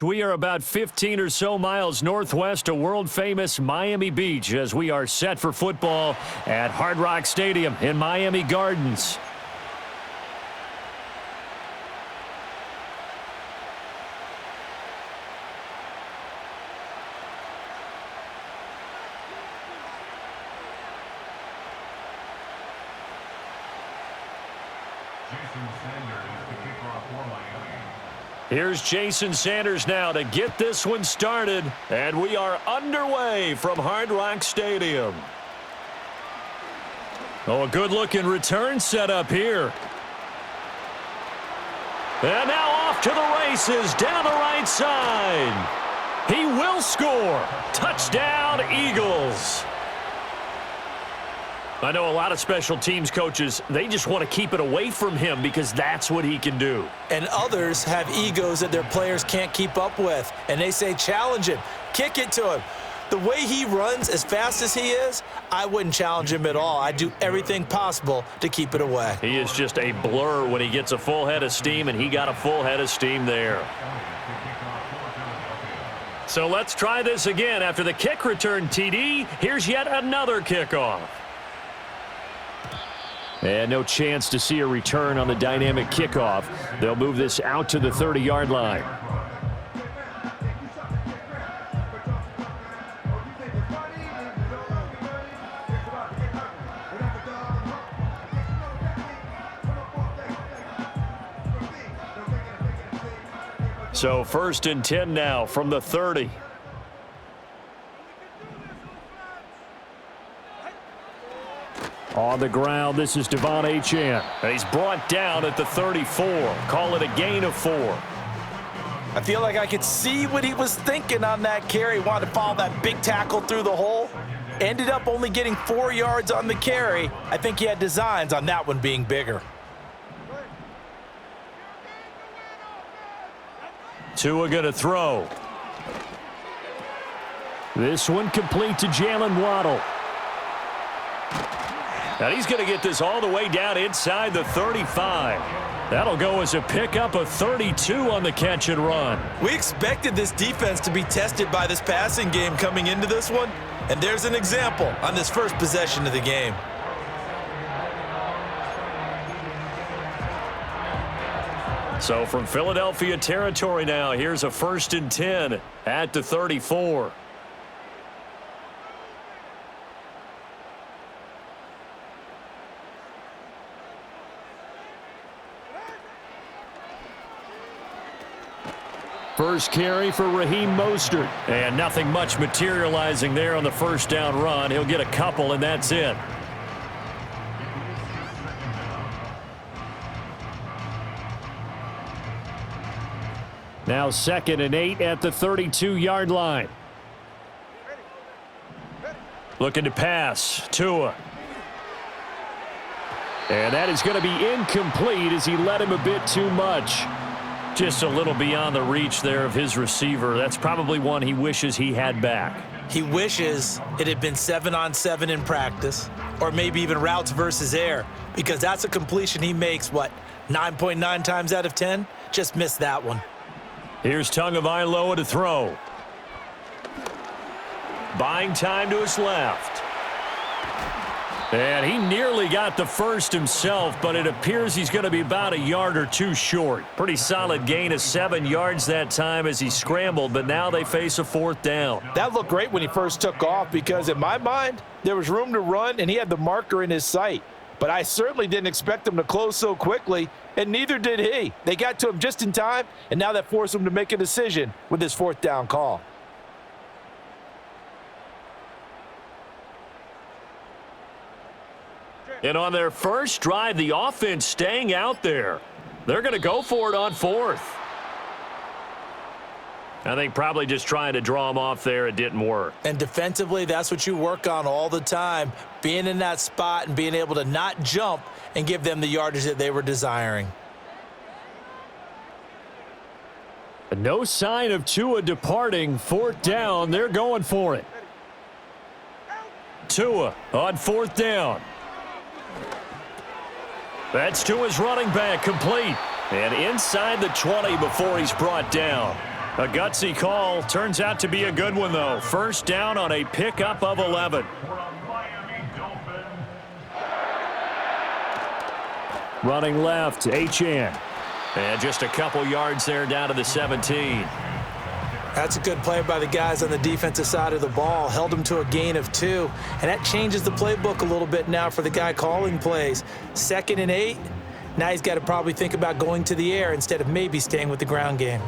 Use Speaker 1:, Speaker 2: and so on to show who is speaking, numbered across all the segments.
Speaker 1: We are about 15 or so miles northwest of world-famous Miami Beach as we are set for football at Hard Rock Stadium in Miami Gardens. Here's Jason Sanders now to get this one started, and we are underway from Hard Rock Stadium. Oh, a good-looking return setup here. And now off to the races down the right side. He will score. Touchdown, Eagles. I know a lot of special teams coaches, they just want to keep it away from him because that's what he can do.
Speaker 2: And others have egos that their players can't keep up with. And they say, challenge him, kick it to him. The way he runs as fast as he is, I wouldn't challenge him at all. I'd do everything possible to keep it away.
Speaker 1: He is just a blur when he gets a full head of steam, and he got a full head of steam there. So let's try this again. After the kick return TD, here's yet another kickoff. And no chance to see a return on the dynamic kickoff. They'll move this out to the 30-yard line. So 1st and 10 now from the 30. On the ground, this is Devon Achane. And he's brought down at the 34. Call it a gain of 4.
Speaker 2: I feel like I could see what he was thinking on that carry. Wanted to follow that big tackle through the hole. Ended up only getting 4 yards on the carry. I think he had designs on that one being bigger.
Speaker 1: Tua going to throw. This one complete to Jalen Waddle. And he's going to get this all the way down inside the 35. That'll go as a pickup of 32 on the catch and run.
Speaker 2: We expected this defense to be tested by this passing game coming into this one. And there's an example on this first possession of the game.
Speaker 1: So from Philadelphia territory now, here's a 1st and 10 at the 34. First carry for Raheem Mostert. And nothing much materializing there on the first down run. He'll get a couple, and that's it. Now 2nd and 8 at the 32-yard line. Looking to pass. Tua. And that is going to be incomplete as he led him a bit too much. Just a little beyond the reach there of his receiver. That's probably one he wishes he had back.
Speaker 2: He wishes it had been 7-on-7 in practice, or maybe even routes versus air, because that's a completion he makes, 9.9 times out of 10? Just missed that one.
Speaker 1: Here's Tagovailoa to throw. Buying time to his left. And he nearly got the first himself, but it appears he's going to be about a yard or two short. Pretty solid gain of 7 yards that time as he scrambled, but now they face a 4th down.
Speaker 2: That looked great when he first took off because in my mind, there was room to run and he had the marker in his sight. But I certainly didn't expect him to close so quickly, and neither did he. They got to him just in time, and now that forced him to make a decision with his 4th down call.
Speaker 1: And on their first drive, the offense staying out there. They're going to go for it on 4th. I think probably just trying to draw him off there. It didn't work.
Speaker 2: And defensively, that's what you work on all the time. Being in that spot and being able to not jump and give them the yardage that they were desiring.
Speaker 1: No sign of Tua departing. 4th down. They're going for it. Tua on 4th down. That's Tua's running back complete. And inside the 20 before he's brought down. A gutsy call. Turns out to be a good one, though. First down on a pickup of 11. Running left, Achane. And just a couple yards there down to the 17.
Speaker 3: That's a good play by the guys on the defensive side of the ball. Held them to a gain of 2. And that changes the playbook a little bit now for the guy calling plays. 2nd and 8. Now he's got to probably think about going to the air instead of maybe staying with the ground game.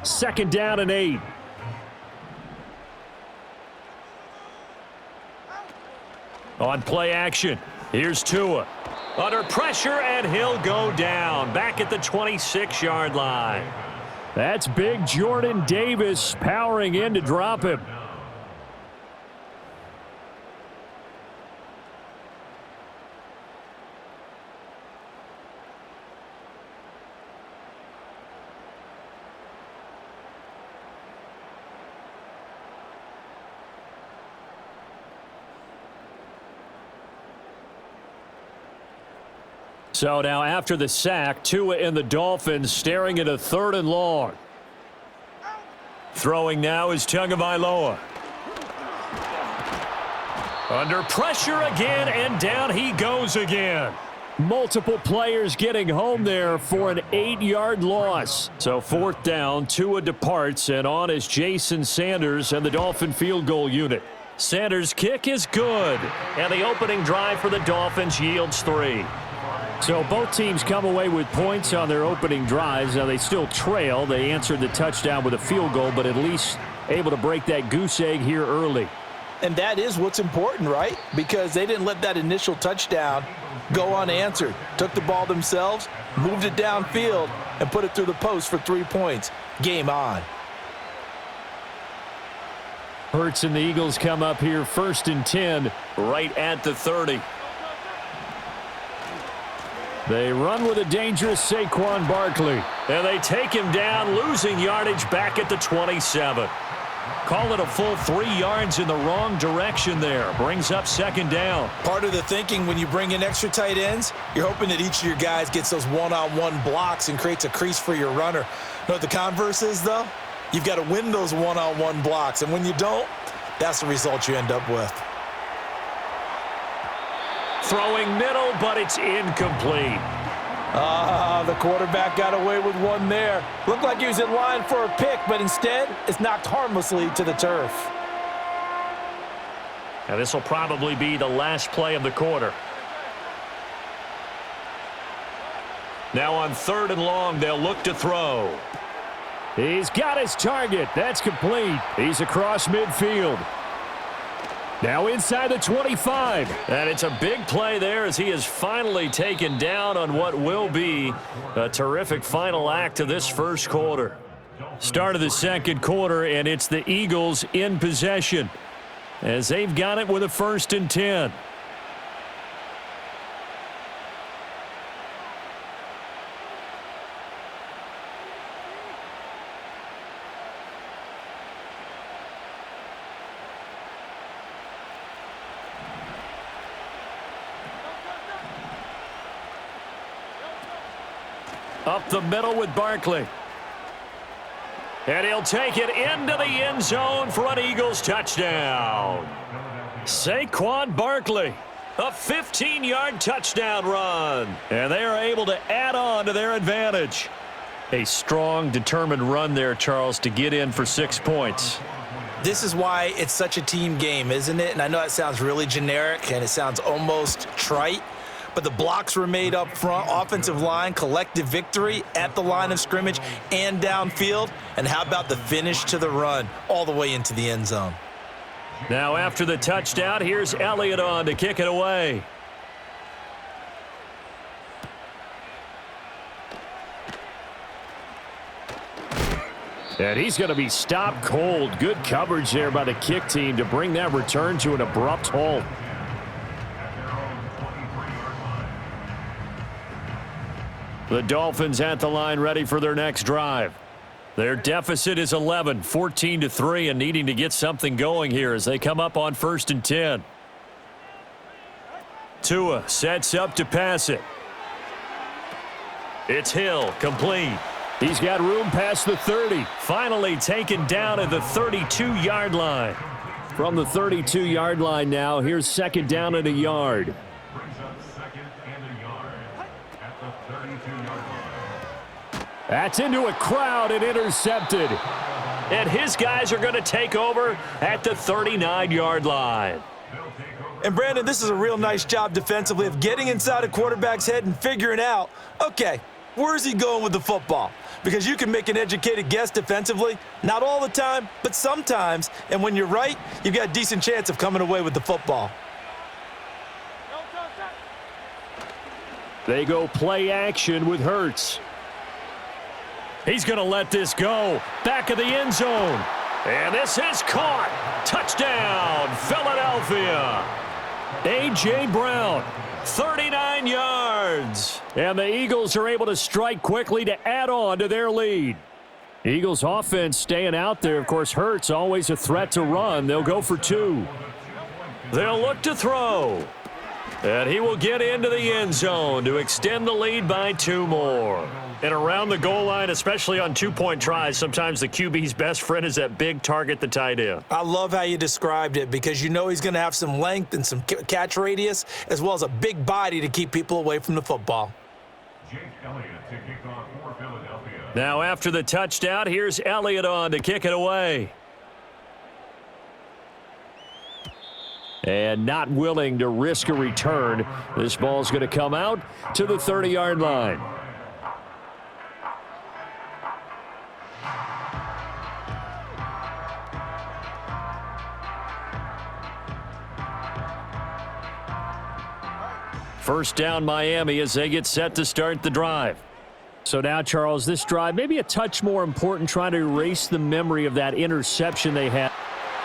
Speaker 1: Second down and 8. On play action, here's Tua. Under pressure, and he'll go down. Back at the 26-yard line. That's big Jordan Davis powering in to drop him. So now after the sack, Tua and the Dolphins staring at a 3rd and long. Throwing now is Tagovailoa. Under pressure again, and down he goes again. Multiple players getting home there for an 8-yard loss. So 4th down, Tua departs, and on is Jason Sanders and the Dolphin field goal unit. Sanders' kick is good, and the opening drive for the Dolphins yields 3. So both teams come away with points on their opening drives. Now they still trail. They answered the touchdown with a field goal, but at least able to break that goose egg here early.
Speaker 2: And that is what's important, right? Because they didn't let that initial touchdown go unanswered. Took the ball themselves, moved it downfield, and put it through the post for 3 points. Game on.
Speaker 1: Hurts and the Eagles come up here 1st and 10, right at the 30. They run with a dangerous Saquon Barkley. And they take him down, losing yardage back at the 27. Call it a full 3 yards in the wrong direction there. Brings up 2nd down.
Speaker 3: Part of the thinking when you bring in extra tight ends, you're hoping that each of your guys gets those one-on-one blocks and creates a crease for your runner. You know what the converse is, though? You've got to win those one-on-one blocks. And when you don't, that's the result you end up with.
Speaker 1: Throwing middle, but it's incomplete.
Speaker 2: The quarterback got away with one there. Looked like he was in line for a pick, but instead, it's knocked harmlessly to the turf.
Speaker 1: And this will probably be the last play of the quarter. Now on 3rd and long, they'll look to throw. He's got his target. That's complete. He's across midfield. Now inside the 25. And it's a big play there as he is finally taken down on what will be a terrific final act of this first quarter. Start of the second quarter, and it's the Eagles in possession as they've got it with a 1st and 10. Up the middle with Barkley. And he'll take it into the end zone for an Eagles touchdown. Saquon Barkley, a 15-yard touchdown run. And they are able to add on to their advantage. A strong, determined run there, Charles, to get in for 6 points.
Speaker 3: This is why it's such a team game, isn't it? And I know it sounds really generic and it sounds almost trite, but the blocks were made up front, offensive line, collective victory at the line of scrimmage and downfield. And how about the finish to the run all the way into the end zone?
Speaker 1: Now after the touchdown, here's Elliott on to kick it away. And he's going to be stopped cold. Good coverage there by the kick team to bring that return to an abrupt halt. The Dolphins at the line ready for their next drive. Their deficit is 11, 14-3, and needing to get something going here as they come up on 1st and 10. Tua sets up to pass it. It's Hill, complete. He's got room past the 30. Finally taken down at the 32-yard line. From the 32-yard line now, here's second down and a yard. That's into a crowd and intercepted. And his guys are going to take over at the 39-yard line.
Speaker 3: And, Brandon, this is a real nice job defensively of getting inside a quarterback's head and figuring out, okay, where's he going with the football? Because you can make an educated guess defensively, not all the time, but sometimes. And when you're right, you've got a decent chance of coming away with the football.
Speaker 1: They go play action with Hurts. He's going to let this go. Back of the end zone. And this is caught. Touchdown, Philadelphia. A.J. Brown, 39 yards. And the Eagles are able to strike quickly to add on to their lead. Eagles offense staying out there. Of course, Hurts always a threat to run. They'll go for 2. They'll look to throw. And he will get into the end zone to extend the lead by 2 more. And around the goal line, especially on 2-point tries, sometimes the QB's best friend is that big target, the tight end.
Speaker 3: I love how you described it because you know he's going to have some length and some catch radius as well as a big body to keep people away from the football.
Speaker 1: Now after the touchdown, here's Elliott on to kick it away. And not willing to risk a return. This ball's going to come out to the 30-yard line. First down Miami as they get set to start the drive. So now, Charles, this drive maybe a touch more important, trying to erase the memory of that interception they had.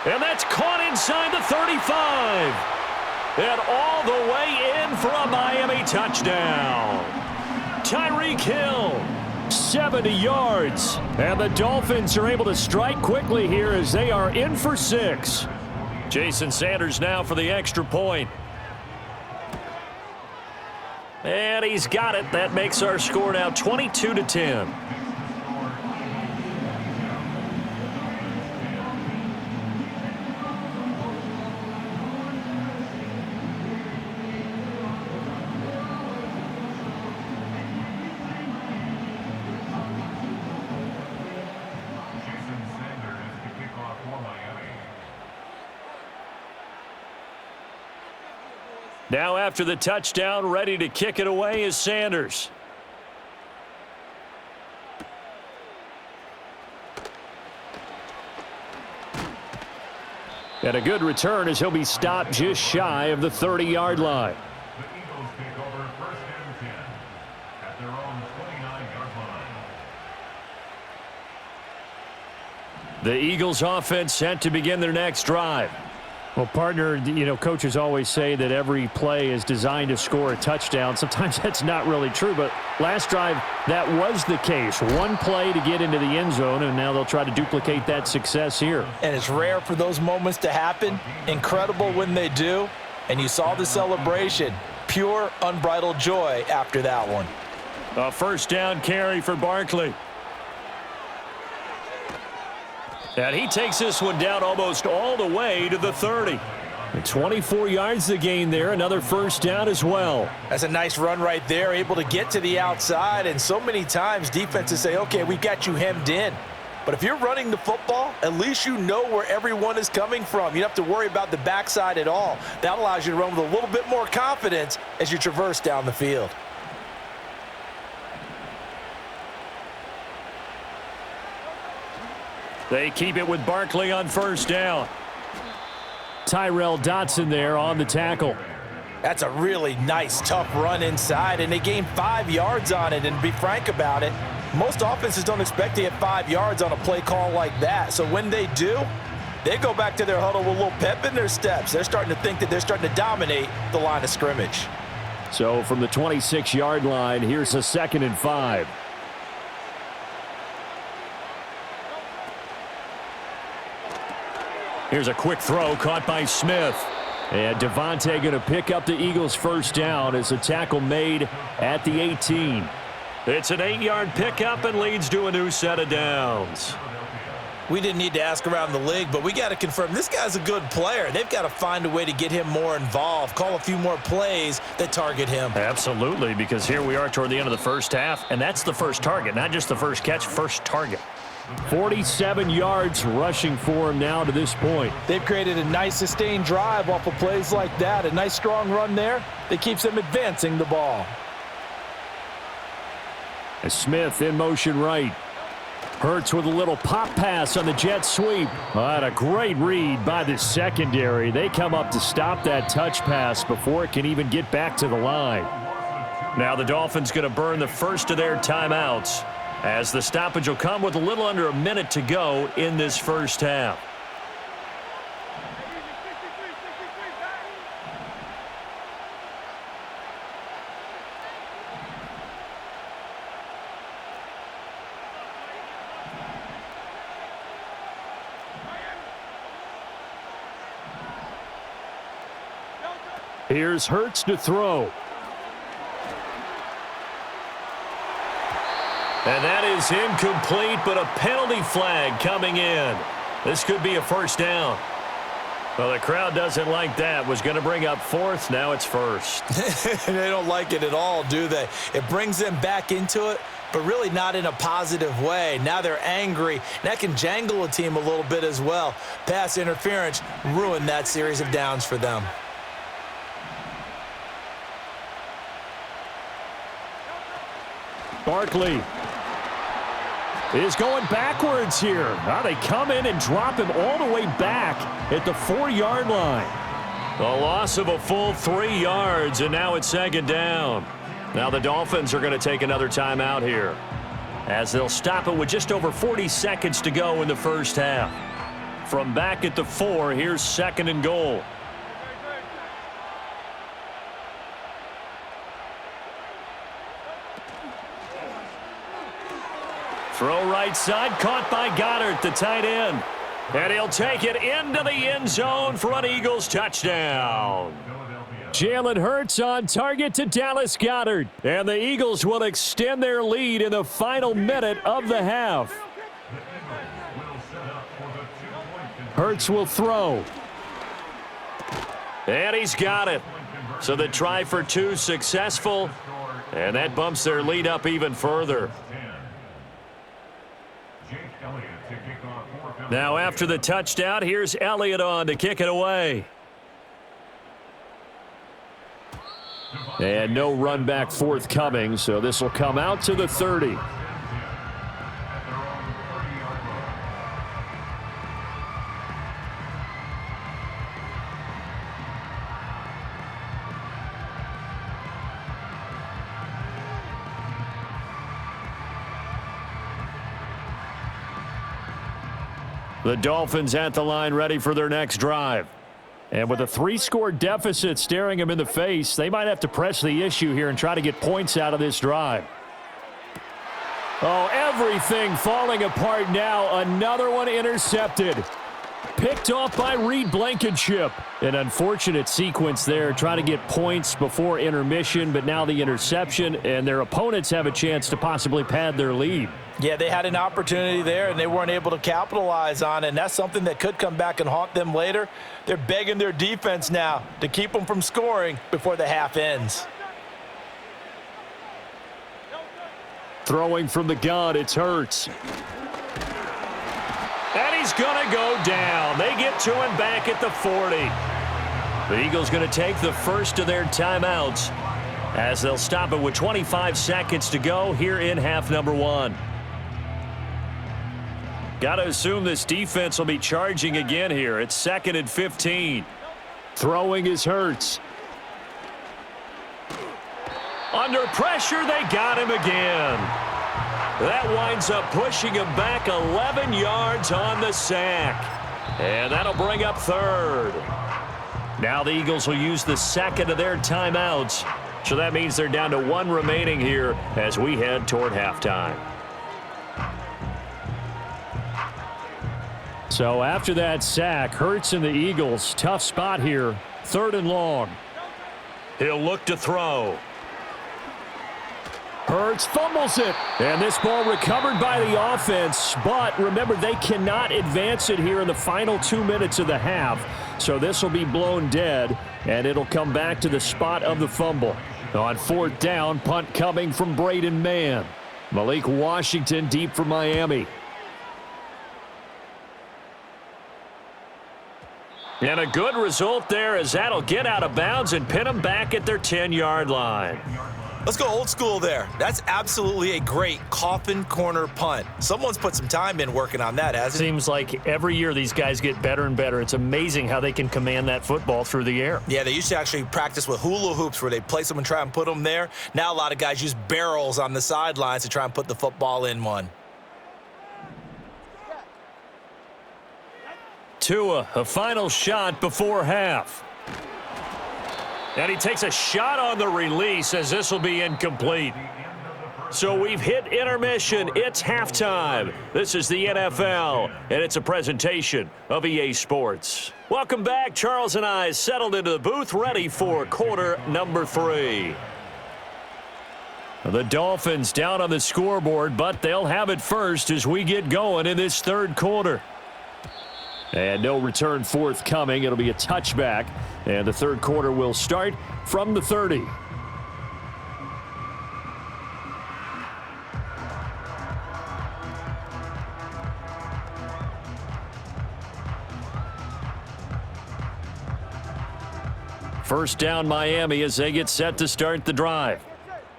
Speaker 1: And that's caught inside the 35. And all the way in for a Miami touchdown. Tyreek Hill, 70 yards. And the Dolphins are able to strike quickly here as they are in for 6. Jason Sanders now for the extra point. And he's got it. That makes our score now 22-10. Now after the touchdown, ready to kick it away is Sanders. And a good return as he'll be stopped just shy of the 30-yard line.
Speaker 4: The Eagles take over 1st and 10 at their own 29-yard line.
Speaker 1: The Eagles offense set to begin their next drive. Well, partner, you know, coaches always say that every play is designed to score a touchdown. Sometimes that's not really true, but last drive, that was the case. One play to get into the end zone, and now they'll try to duplicate that success here. And
Speaker 3: it's rare for those moments to happen. Incredible when they do. And you saw the celebration. Pure, unbridled joy after that one.
Speaker 1: A first down carry for Barkley. And he takes this one down almost all the way to the 30. 24 yards to gain there. Another first down as well.
Speaker 3: That's a nice run right there, able to get to the outside. And so many times defenses say, okay, we got you hemmed in. But if you're running the football, at least you know where everyone is coming from. You don't have to worry about the backside at all. That allows you to run with a little bit more confidence as you traverse down the field.
Speaker 1: They keep it with Barkley on first down. Tyrell Dotson there on the tackle.
Speaker 3: That's a really nice, tough run inside, and they gained 5 yards on it. And to be frank about it, most offenses don't expect to get 5 yards on a play call like that. So when they do, they go back to their huddle with a little pep in their steps. They're starting to think that they're starting to dominate the line of scrimmage.
Speaker 1: So from the 26-yard line, here's a 2nd and 5. Here's a quick throw caught by Smith. And Devontae going to pick up the Eagles' first down as a tackle made at the 18. It's an 8-yard pickup and leads to a new set of downs.
Speaker 3: We didn't need to ask around the league, but we got to confirm this guy's a good player. They've got to find a way to get him more involved, call a few more plays that target him.
Speaker 1: Absolutely, because here we are toward the end of the first half, and that's the first target, not just the first catch, first target. 47 yards rushing for him now to this point.
Speaker 2: They've created a nice sustained drive off of plays like that. A nice strong run there that keeps them advancing the ball.
Speaker 1: As Smith in motion right. Hurts with a little pop pass on the jet sweep. What a great read by the secondary. They come up to stop that touch pass before it can even get back to the line. Now the Dolphins going to burn the first of their timeouts as the stoppage will come with a little under a minute to go in this first half. Here's Hurts to throw. And that is incomplete, but a penalty flag coming in. This could be a first down. Well, the crowd doesn't like that. Was going to bring up fourth. Now it's first.
Speaker 3: They don't like it at all, do they? It brings them back into it, but really not in a positive way. Now they're angry. That can jangle a team a little bit as well. Pass interference ruined that series of downs for them.
Speaker 1: Barkley is going backwards here. Now they come in and drop him all the way back at the 4-yard line. A loss of a full 3 yards, and now it's second down. Now the Dolphins are going to take another timeout here as they'll stop it with just over 40 seconds to go in the first half. From back at the 4, here's second and goal. Throw right side, caught by Goddard, the tight end. And he'll take it into the end zone for an Eagles touchdown. Jalen Hurts on target to Dallas Goedert. And the Eagles will extend their lead in the final minute of the half. Hurts will throw. And he's got it. So the try for 2 successful. And that bumps their lead up even further. Now after the touchdown, here's Elliott on to kick it away. And no run back forthcoming, so this will come out to the 30. The Dolphins at the line ready for their next drive. And with a 3-score deficit staring them in the face, they might have to press the issue here and try to get points out of this drive. Oh, everything falling apart now. Another one intercepted. Picked off by Reed Blankenship. An unfortunate sequence there, trying to get points before intermission, but now the interception, and their opponents have a chance to possibly pad their lead.
Speaker 3: Yeah, they had an opportunity there, and they weren't able to capitalize on it, and that's something that could come back and haunt them later. They're begging their defense now to keep them from scoring before the half ends.
Speaker 1: Throwing from the gun, it's Hurts. And he's going to go down. They get to him back at the 40. The Eagles going to take the first of their timeouts as they'll stop it with 25 seconds to go here in half number 1. Got to assume this defense will be charging again here. It's 2nd and 15. Throwing is Hurts. Under pressure, they got him again. That winds up pushing him back 11 yards on the sack. And that'll bring up 3rd. Now the Eagles will use the second of their timeouts. So that means they're down to 1 remaining here as we head toward halftime. So after that sack, Hurts and the Eagles, tough spot here. 3rd and long. He'll look to throw. Hurts fumbles it. And this ball recovered by the offense. But remember, they cannot advance it here in the final 2 minutes of the half. So this will be blown dead, and it'll come back to the spot of the fumble. On 4th down, punt coming from Braden Mann. Malik Washington deep for Miami. And a good result there, as that'll get out of bounds and pin them back at their 10-yard line.
Speaker 3: Let's go old school there. That's absolutely a great coffin corner punt. Someone's put some time in working on that, hasn't it?
Speaker 1: Seems like every year these guys get better and better. It's amazing how they can command that football through the air.
Speaker 3: Yeah, they used to actually practice with hula hoops where they place them and try and put them there. Now a lot of guys use barrels on the sidelines to try and put the football in one.
Speaker 1: Tua, a final shot before half. And he takes a shot on the release, as this will be incomplete. So we've hit intermission. It's halftime. This is the NFL, and it's a presentation of EA Sports. Welcome back. Charles and I settled into the booth, ready for quarter number 3. The Dolphins down on the scoreboard, but they'll have it first as we get going in this third quarter. And no return forthcoming. It'll be a touchback. And the third quarter will start from the 30. First down Miami as they get set to start the drive.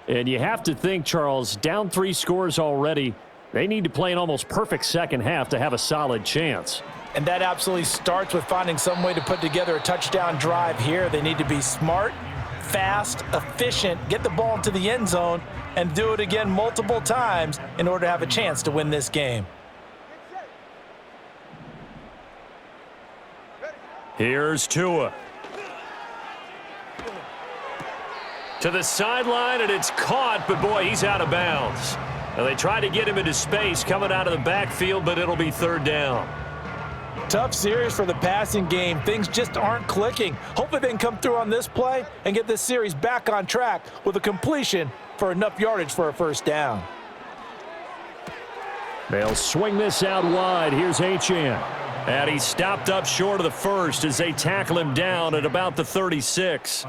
Speaker 1: And you have to think, Charles, down 3 scores already. They need to play an almost perfect second half to have a solid chance.
Speaker 2: And that absolutely starts with finding some way to put together a touchdown drive here. They need to be smart, fast, efficient, get the ball into the end zone, and do it again multiple times in order to have a chance to win this game.
Speaker 1: Here's Tua. To the sideline, and it's caught, but boy, he's out of bounds. Now, they try to get him into space coming out of the backfield, but it'll be 3rd down.
Speaker 2: Tough series for the passing game. Things just aren't clicking. Hopefully they can come through on this play and get this series back on track with a completion for enough yardage for a first down.
Speaker 1: They'll swing this out wide. Here's Achane. And he stopped up short of the first as they tackle him down at about the 36.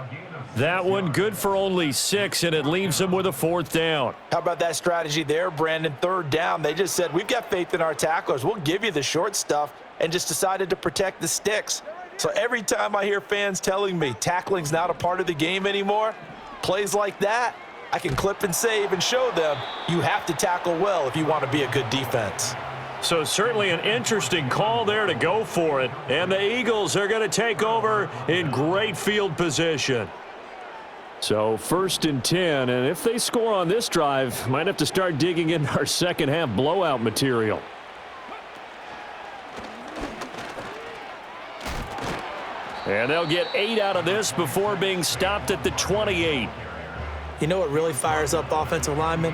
Speaker 1: That one good for only 6, and it leaves him with a 4th down.
Speaker 2: How about that strategy there, Brandon? 3rd down. They just said, we've got faith in our tacklers. We'll give you the short stuff, and just decided to protect the sticks. So every time I hear fans telling me tackling's not a part of the game anymore, plays like that, I can clip and save and show them you have to tackle well if you want to be a good defense.
Speaker 1: So certainly an interesting call there to go for it. And the Eagles are going to take over in great field position. So 1st and 10, and if they score on this drive, might have to start digging in our second half blowout material. And they'll get 8 out of this before being stopped at the 28.
Speaker 3: You know what really fires up offensive linemen?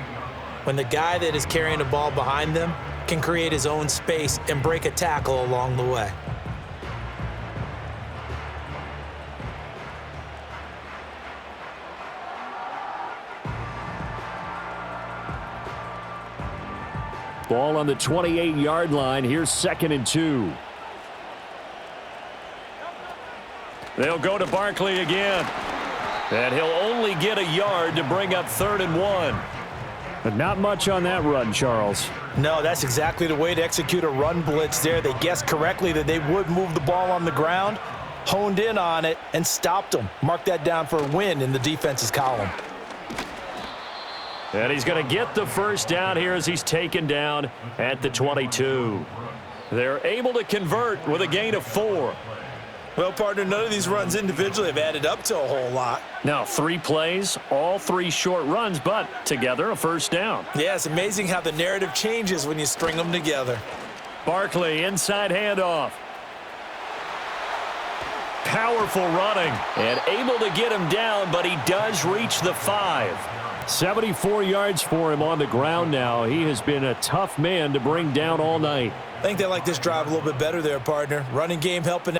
Speaker 3: When the guy that is carrying the ball behind them can create his own space and break a tackle along the way.
Speaker 1: Ball on the 28-yard line. Here's 2nd and 2. They'll go to Barkley again. And he'll only get a yard to bring up 3rd and 1. But not much on that run, Charles.
Speaker 2: No, that's exactly the way to execute a run blitz there. They guessed correctly that they would move the ball on the ground, honed in on it, and stopped them. Mark that down for a win in the defense's column.
Speaker 1: And he's going to get the first down here as he's taken down at the 22. They're able to convert with a gain of 4.
Speaker 3: Well, partner, none of these runs individually have added up to a whole lot.
Speaker 1: Now, 3 plays, all 3 short runs, but together a first down.
Speaker 3: Yeah, it's amazing how the narrative changes when you string them together.
Speaker 1: Barkley, inside handoff. Powerful running and able to get him down, but he does reach the 5. 74 yards for him on the ground now. He has been a tough man to bring down all night.
Speaker 3: I think they like this drive a little bit better there, partner. Running game helping